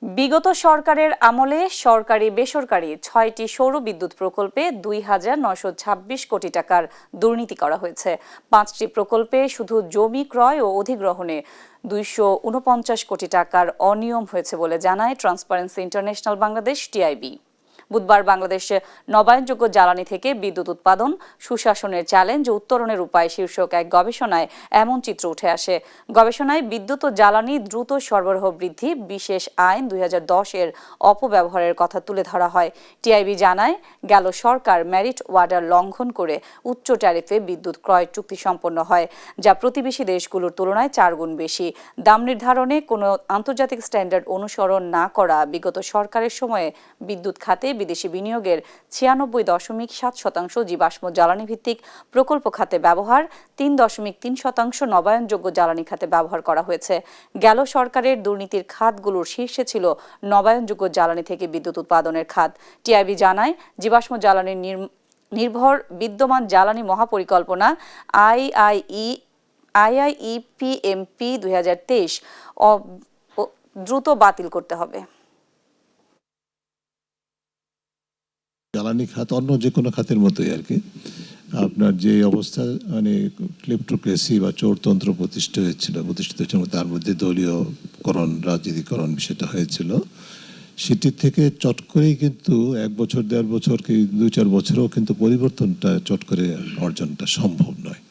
বিগত সরকারের আমলে সরকারি বেসরকারি ৬টি সৌর বিদ্যুৎ প্রকল্পে ২,৯২৬ কোটি টাকার দুর্নীতি করা হয়েছে। ৫টি প্রকল্পে শুধু জমি ক্রয় ও অধিগ্রহণে ২৪৯ কোটি টাকার অনিয়ম হয়েছে বলে জানায় ট্রান্সপারেন্সি ইন্টারন্যাশনাল বাংলাদেশ টিআইবি। বুধবার বাংলাদেশে নবায়নযোগ্য জ্বালানি থেকে বিদ্যুৎ উৎপাদন, সুশাসনের চ্যালেঞ্জ ও উত্তরণের উপায় শীর্ষক এক গবেষণায় এমন চিত্র উঠে আসে। গবেষণায় বিদ্যুৎ ও জ্বালানি দ্রুত সরবরাহ বৃদ্ধি, বিশেষ আইন ২০১০-এর অপব্যবহারের কথা তুলে ধরা হয়। টিআইবি জানায়, গেল সরকার মেরিট ওয়ার্ডার লঙ্ঘন করে উচ্চ ট্যারিফে বিদ্যুৎ ক্রয় চুক্তি সম্পন্ন হয়, যা প্রতিবেশী দেশগুলোর তুলনায় 4 গুণ বেশি। দাম নির্ধারণে কোনো আন্তর্জাতিক স্ট্যান্ডার্ড অনুসরণ না করা বিগত সরকারের সময়ে বিদ্যুৎ খাতে বিদেশি বিনিয়োগের ৯৬.৭% জীবাশ্ম জ্বালানি ভিত্তিক প্রকল্প খাতে ব্যবহার, ৩.৩% নবায়নযোগ্য জ্বালানি খাতে ব্যবহার করা হয়েছে। গেল সরকারের দুর্নীতির খাতগুলোর শীর্ষে ছিল নবায়নযোগ্য জ্বালানি থেকে বিদ্যুৎ উৎপাদনের খাত। টিআইবি জানায়, জীবাশ্ম জ্বালানি নির্ভর বিদ্যমান জ্বালানি মহাপরিকল্পনা আইআইইপিএমপি ২০২৩ দ্রুত বাতিল করতে হবে। জ্বালানি খাত অন্য যে কোনো খাতের মতোই আর কি, আপনার যে অবস্থা মানে ক্লেপ্টোক্রেসি বা চোরতন্ত্র প্রতিষ্ঠিত হয়েছিল, তার মধ্যে দলীয়করণ, রাজনীতিকরণ বিষয়টা হয়েছিল, সেটির থেকে চট করেই কিন্তু 1 বছর 1.5 বছর কি 2-4 বছরেও কিন্তু পরিবর্তনটা চট করে অর্জনটা সম্ভব নয়।